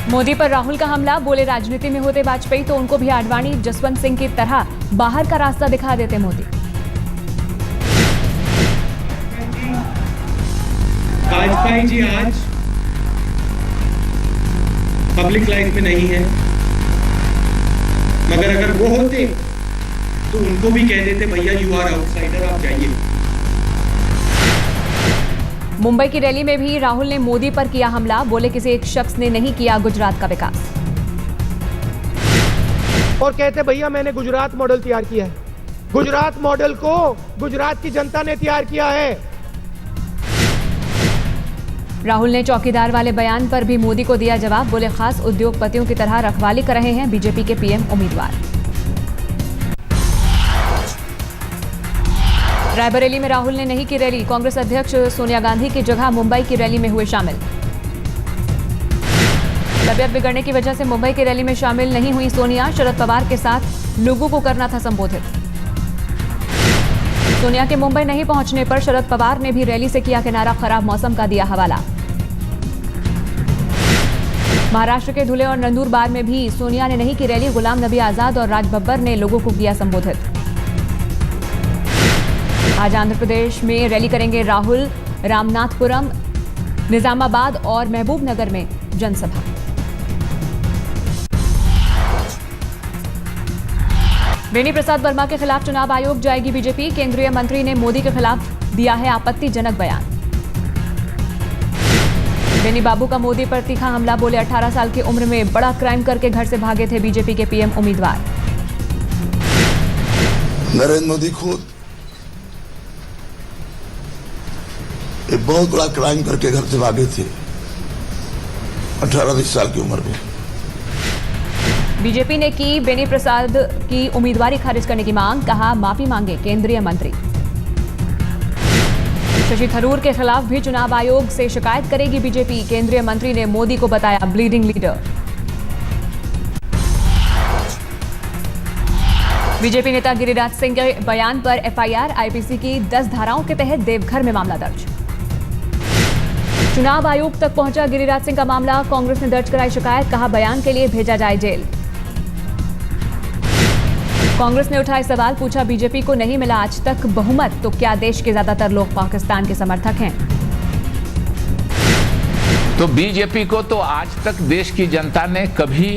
मोदी पर राहुल का हमला, बोले राजनीति में होते वाजपेयी तो उनको भी आडवाणी जसवंत सिंह की तरह बाहर का रास्ता दिखा देते मोदी। वाजपेयी जी आज पब्लिक लाइफ में नहीं है, मगर अगर वो होते तो उनको भी कह देते भैया यू आर आउटसाइडर, आप जाइए। मुंबई की रैली में भी राहुल ने मोदी पर किया हमला, बोले किसी एक शख्स ने नहीं किया गुजरात का विकास। और कहते भैया मैंने गुजरात मॉडल तैयार किया है। गुजरात मॉडल को गुजरात की जनता ने तैयार किया है। राहुल ने चौकीदार वाले बयान पर भी मोदी को दिया जवाब, बोले खास उद्योगपतियों की तरह रखवाली कर रहे हैं बीजेपी के पीएम उम्मीदवार। रायबरेली में राहुल ने नहीं की रैली, कांग्रेस अध्यक्ष सोनिया गांधी की जगह मुंबई की रैली में हुए शामिल। तबियत बिगड़ने की वजह से मुंबई की रैली में शामिल नहीं हुई सोनिया, शरद पवार के साथ लोगों को करना था संबोधित। सोनिया के मुंबई नहीं पहुंचने पर शरद पवार ने भी रैली से किया किनारा, खराब मौसम का दिया हवाला। महाराष्ट्र के धुले और नंदुरबार में भी सोनिया ने नहीं की रैली, गुलाम नबी आजाद और राज बब्बर ने लोगों को किया संबोधित। आज आंध्र प्रदेश में रैली करेंगे राहुल, रामनाथपुरम, निजामाबाद और महबूबनगर में जनसभा। बेनी प्रसाद वर्मा के खिलाफ चुनाव आयोग जाएगी बीजेपी, केंद्रीय मंत्री ने मोदी के खिलाफ दिया है आपत्तिजनक बयान। बेनी बाबू का मोदी पर तीखा हमला, बोले 18 साल की उम्र में बड़ा क्राइम करके घर से भागे थे बीजेपी के पीएम उम्मीदवार। नरेंद्र मोदी खुद एक बहुत बड़ा क्राइम करके घर से भागे थे 18-20 साल की उम्र में। बीजेपी ने की बेनी प्रसाद की उम्मीदवारी खारिज करने की मांग, कहा माफी मांगे केंद्रीय मंत्री। शशि थरूर के खिलाफ भी चुनाव आयोग से शिकायत करेगी बीजेपी, केंद्रीय मंत्री ने मोदी को बताया ब्लीडिंग लीडर। बीजेपी नेता गिरिराज सिंह के बयान पर एफआईआर, आईपीसी की 10 धाराओं के तहत देवघर में मामला दर्ज। चुनाव आयोग तक पहुंचा गिरिराज सिंह का मामला, कांग्रेस ने दर्ज कराई शिकायत, कहा बयान के लिए भेजा जाए जेल। कांग्रेस ने उठाए सवाल, पूछा बीजेपी को नहीं मिला आज तक बहुमत तो क्या देश के ज्यादातर लोग पाकिस्तान के समर्थक हैं? तो बीजेपी को तो आज तक देश की जनता ने कभी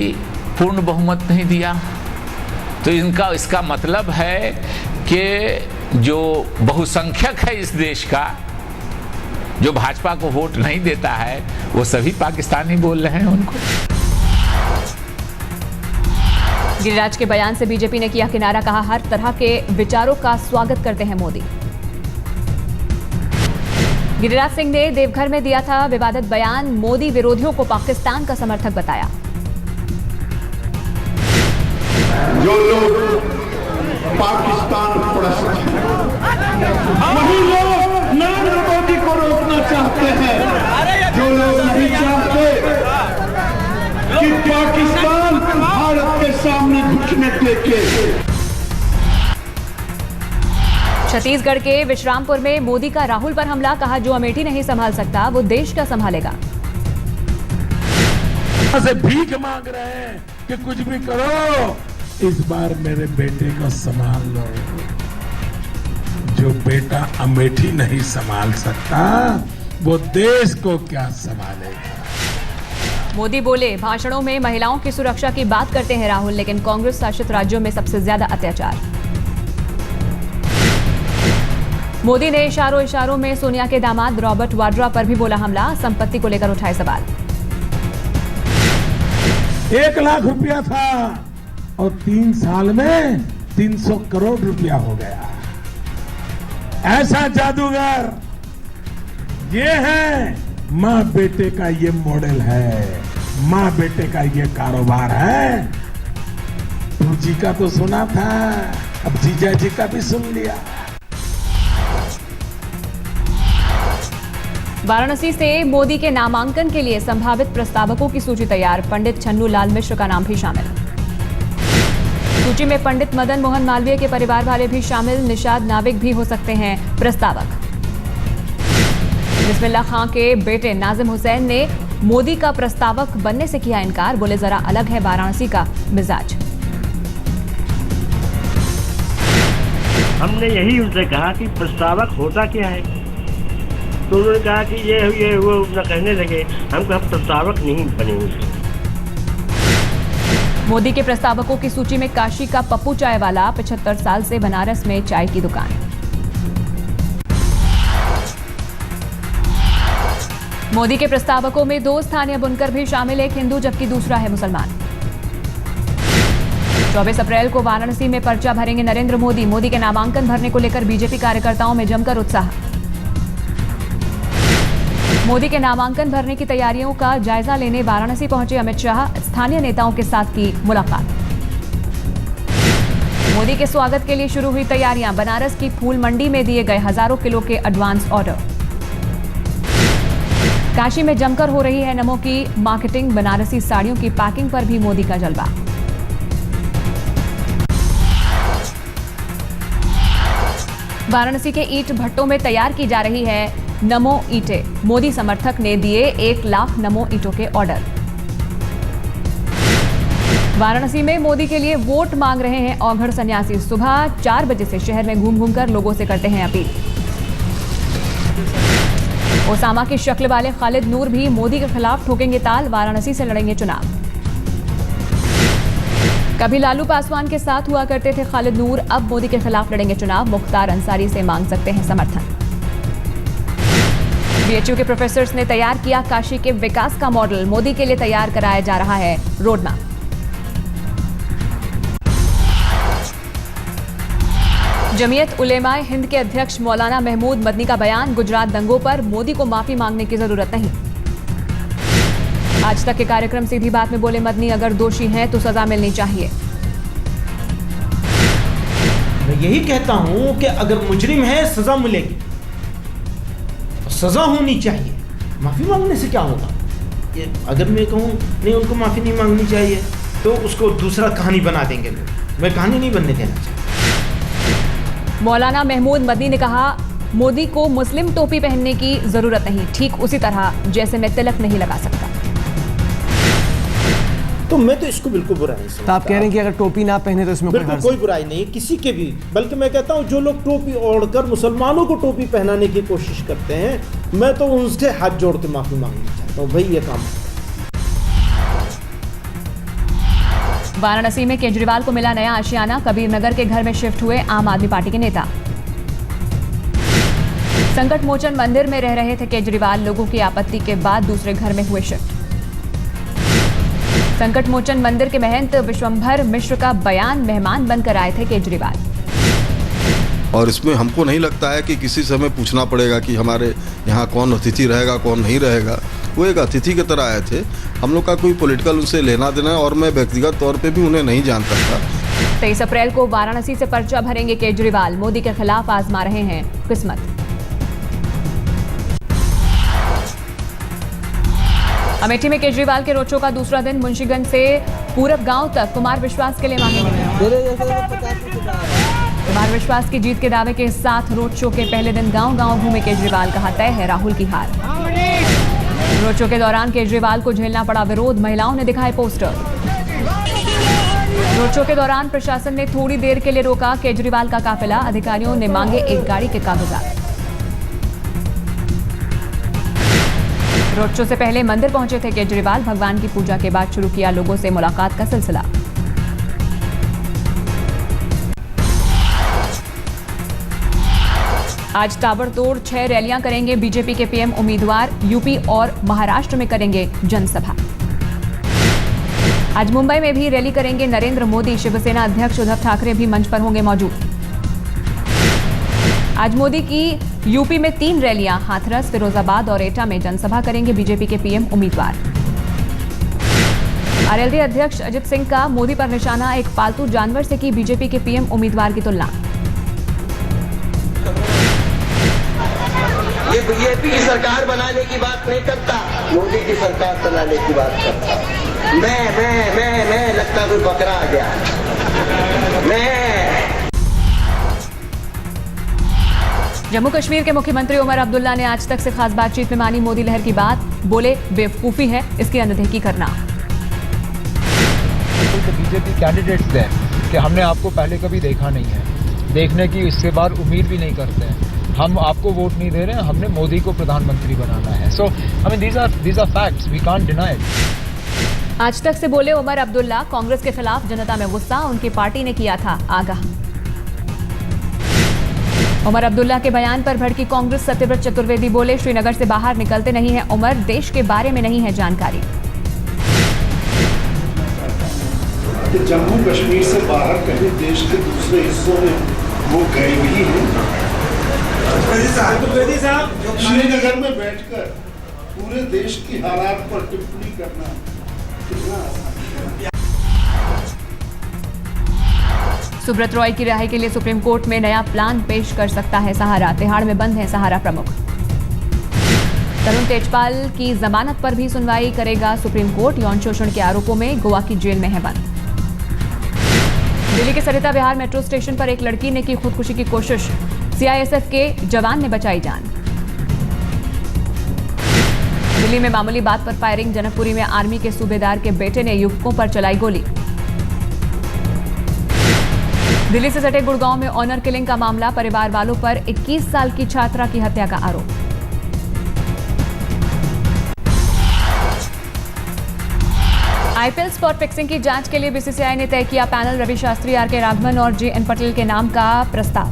पूर्ण बहुमत नहीं दिया, तो इसका मतलब है कि जो बहुसंख्यक है इस देश का, जो भाजपा को वोट नहीं देता है, वो सभी पाकिस्तानी बोल रहे हैं उनको। गिरिराज के बयान से बीजेपी ने किया किनारा, कहा हर तरह के विचारों का स्वागत करते हैं मोदी। गिरिराज सिंह ने देवघर में दिया था विवादित बयान, मोदी विरोधियों को पाकिस्तान का समर्थक बताया। जो लोग पाकिस्तान वही लोग नरेंद्र मोदी को रोकना चाहते हैं, जो लोग नहीं चाहते कि पाकिस्तान भारत के सामने झुकने देके। छत्तीसगढ़ के विश्रामपुर में मोदी का राहुल पर हमला, कहा जो अमेठी नहीं संभाल सकता वो देश क्या संभालेगा। से भीख मांग रहे हैं कि कुछ भी करो, इस बार मेरे बेटे को संभाल लो। जो बेटा अमेठी नहीं संभाल सकता वो देश को क्या संभालेगा। मोदी बोले भाषणों में महिलाओं की सुरक्षा की बात करते हैं राहुल, लेकिन कांग्रेस शासित राज्यों में सबसे ज्यादा अत्याचार। मोदी ने इशारों में सोनिया के दामाद रॉबर्ट वाड्रा पर भी बोला हमला, संपत्ति को लेकर उठाए सवाल। 1 लाख रुपया था और 3 साल में 300 करोड़ रुपया हो गया। ऐसा जादूगर ये है, माँ बेटे का ये मॉडल है, माँ बेटे का ये कारोबार है। जी का तो सुना था, अब जीजा जी का भी सुन लिया। वाराणसी से मोदी के नामांकन के लिए संभावित प्रस्तावकों की सूची तैयार, पंडित छन्नू लाल मिश्र का नाम भी शामिल। सूची में पंडित मदन मोहन मालवीय के परिवार वाले भी शामिल, निषाद नाविक भी हो सकते हैं प्रस्तावक। बिस्मिल्लाह खां के बेटे नाजिम हुसैन ने मोदी का प्रस्तावक बनने से किया इनकार, बोले जरा अलग है वाराणसी का मिजाज। हमने यही उनसे कहा कि प्रस्तावक होता क्या है, तो उन्होंने कहा कि ये वो न कहने लगे, हम प्रस्तावक नहीं बनेंगे। मोदी के प्रस्तावकों की सूची में काशी का पप्पू चाय वाला, 75 साल से बनारस में चाय की दुकान। मोदी के प्रस्तावकों में 2 स्थानीय बुनकर भी शामिल, एक हिंदू जबकि दूसरा है मुसलमान। 24 अप्रैल को वाराणसी में पर्चा भरेंगे नरेंद्र मोदी। मोदी के नामांकन भरने को लेकर बीजेपी कार्यकर्ताओं में जमकर उत्साह। मोदी के नामांकन भरने की तैयारियों का जायजा लेने वाराणसी पहुंचे अमित शाह, स्थानीय नेताओं के साथ की मुलाकात। मोदी के स्वागत के लिए शुरू हुई तैयारियां, बनारस की फूल मंडी में दिए गए हजारों किलो के एडवांस ऑर्डर। काशी में जमकर हो रही है नमो की मार्केटिंग, बनारसी साड़ियों की पैकिंग पर भी मोदी का जलवा। वाराणसी के ईंट भट्टों में तैयार की जा रही है नमो ईंटें। मोदी समर्थक ने दिए 1 लाख नमो ईंटों के ऑर्डर। वाराणसी में मोदी के लिए वोट मांग रहे हैं औघड़ सन्यासी। सुबह 4 बजे से शहर में घूम घूमकर लोगों से करते हैं अपील। ओसामा की शक्ल वाले खालिद नूर भी मोदी के खिलाफ ठोकेंगे ताल, वाराणसी से लड़ेंगे चुनाव। कभी लालू पासवान के साथ हुआ करते थे खालिद नूर, अब मोदी के खिलाफ लड़ेंगे चुनाव। मुख्तार अंसारी से मांग सकते हैं समर्थन। बीएचयू के प्रोफेसर्स ने तैयार किया काशी के विकास का मॉडल, मोदी के लिए तैयार कराया जा रहा है रोडमैप। जमीयत उलेमाए हिंद के अध्यक्ष मौलाना महमूद मदनी का बयान, गुजरात दंगों पर मोदी को माफी मांगने की जरूरत नहीं। आज तक के कार्यक्रम सीधी बात में बोले मदनी, अगर दोषी हैं तो सजा मिलनी चाहिए। मैं यही कहता हूं कि अगर मुजरिम है सजा मिलेगी, सजा होनी चाहिए। माफी मांगने से क्या होगा? अगर मैं कहूं नहीं उनको माफी नहीं मांगनी चाहिए तो उसको दूसरा कहानी बना देंगे लोग। मैं कहानी नहीं बनने देना चाहता। मौलाना महमूद मदनी ने कहा, मोदी को मुस्लिम टोपी पहनने की जरूरत नहीं, ठीक उसी तरह जैसे मैं तिलक नहीं लगा सकता। तो मैं तो इसको बिल्कुल बुराई नहीं समझता। तो आप कह रहे हैं कि अगर टोपी ना पहने तो इसमें बिल्कुल कोई बुराई नहीं है किसी के भी, बल्कि मैं कहता हूँ जो लोग टोपी ओढ़कर मुसलमानों को टोपी पहनाने की कोशिश करते हैं, मैं तो उनसे हाथ जोड़ के माफी मांगना चाहता हूँ। भाई ये काम वाराणसी में केजरीवाल को मिला नया आशियाना, कबीर नगर के घर में शिफ्ट हुए आम आदमी पार्टी के नेता। संकट मोचन मंदिर में रह रहे थे केजरीवाल, लोगों की आपत्ति के बाद दूसरे घर में हुए शिफ्ट। संकट मोचन मंदिर के महंत विश्वंभर मिश्र का बयान, मेहमान बनकर आए थे केजरीवाल। और इसमें हमको नहीं लगता है कि किसी से हमें पूछना पड़ेगा कि हमारे यहाँ कौन अतिथि रहेगा कौन नहीं रहेगा। वो एक अतिथि की तरह आए थे, हम लोग का कोई पॉलिटिकल उनसे लेना देना, और मैं व्यक्तिगत तौर पे भी उन्हें नहीं जानता था। 23 अप्रैल को वाराणसी से पर्चा भरेंगे केजरीवाल, मोदी के खिलाफ आजमा रहे हैं किस्मत। अमेठी में केजरीवाल के रोड शो का दूसरा दिन, मुंशीगंज से पूरब गांव तक कुमार विश्वास के लिए मांगेंगे। कुमार विश्वास की जीत के दावे के साथ रोड शो के पहले दिन गांव-गांव घूमे केजरीवाल, कहा तय है राहुल की हार। रोड शो के दौरान केजरीवाल को झेलना पड़ा विरोध, महिलाओं ने दिखाए पोस्टर। रोड शो के दौरान प्रशासन ने थोड़ी देर के लिए रोका केजरीवाल का काफिला, अधिकारियों ने मांगे एक गाड़ी के कागजात। रोड शो से पहले मंदिर पहुंचे थे केजरीवाल, भगवान की पूजा के बाद शुरू किया लोगों से मुलाकात का सिलसिला। आज ताबड़तोड़ 6 रैलियां करेंगे बीजेपी के पीएम उम्मीदवार, यूपी और महाराष्ट्र में करेंगे जनसभा। आज मुंबई में भी रैली करेंगे नरेंद्र मोदी, शिवसेना अध्यक्ष उद्धव ठाकरे भी मंच पर होंगे मौजूद। आज मोदी की यूपी में 3 रैलियां, हाथरस, फिरोजाबाद और एटा में जनसभा करेंगे बीजेपी के पीएम उम्मीदवार। आरएलडी अध्यक्ष अजित सिंह का मोदी पर निशाना, एक पालतू जानवर से की बीजेपी के पीएम उम्मीदवार की तुलना। ये बीजेपी की सरकार बनाने की बात नहीं करता, मोदी की सरकार बनाने की बात करता। मैं लगता कोई बकरा आ गया। जम्मू कश्मीर के मुख्यमंत्री उमर अब्दुल्ला ने आज तक से खास बातचीत में मानी मोदी लहर की बात, बोले बेवकूफी है इसकी अनदेखी करना। बीजेपी कैंडिडेट्स दें कि हमने आपको पहले कभी देखा नहीं है, देखने की इसके बाद उम्मीद भी नहीं करते हैं, हम आपको वोट नहीं दे रहे हैं, हमने मोदी को प्रधानमंत्री बनाना है। So I mean these are facts, we can't deny it. आज तक से बोले उमर अब्दुल्ला, कांग्रेस के खिलाफ जनता में गुस्सा, उनकी पार्टी ने किया था आगाह। उमर अब्दुल्ला के बयान पर भड़की कांग्रेस, सत्यव्रत चतुर्वेदी बोले श्रीनगर से बाहर निकलते नहीं है उमर, देश के बारे में नहीं है जानकारी। जम्मू कश्मीर से बाहर कहीं देश के दूसरे हिस्सों में वो गए भी हैं। श्रीनगर में बैठकर पूरे देश की हालात पर टिप्पणी करना कितना आसान है। सुब्रत रॉय की रिहाई के लिए सुप्रीम कोर्ट में नया प्लान पेश कर सकता है सहारा, तिहाड़ में बंद है सहारा प्रमुख। तरुण तेजपाल की जमानत पर भी सुनवाई करेगा सुप्रीम कोर्ट, यौन शोषण के आरोपों में गोवा की जेल में है बंद। दिल्ली के सरिता विहार मेट्रो स्टेशन पर एक लड़की ने की खुदकुशी की कोशिश, सीआईएसएफ के जवान ने बचाई जान। दिल्ली में मामूली बात पर फायरिंग, जनकपुरी में आर्मी के सूबेदार के बेटे ने युवकों पर चलाई गोली। दिल्ली से सटे गुड़गांव में ऑनर किलिंग का मामला, परिवार वालों पर 21 साल की छात्रा की हत्या का आरोप। आईपीएल स्पॉट फिक्सिंग की जांच के लिए बीसीसीआई ने तय किया पैनल, रवि शास्त्री, आर के राघवन और जेएन पटेल के नाम का प्रस्ताव।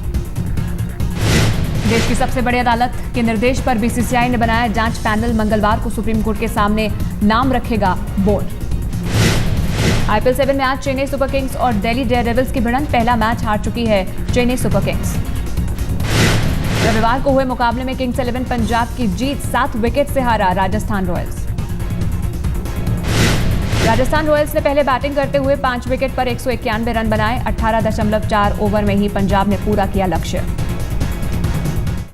देश की सबसे बड़ी अदालत के निर्देश पर बीसीसीआई ने बनाया जांच पैनल, मंगलवार को सुप्रीम कोर्ट के सामने नाम रखेगा बोर्ड। आईपीएल 7 में आज चेन्नई सुपर किंग्स और दिल्ली डेयरडेविल्स की भिड़ंत, पहला मैच हार चुकी है चेन्नई सुपर किंग्स। रविवार को हुए मुकाबले में किंग्स 11 पंजाब की जीत, 7 विकेट से हारा राजस्थान रॉयल्स। राजस्थान रॉयल्स ने पहले बैटिंग करते हुए 5 विकेट पर 191 रन बनाए, 18.4 ओवर में ही पंजाब ने पूरा किया लक्ष्य।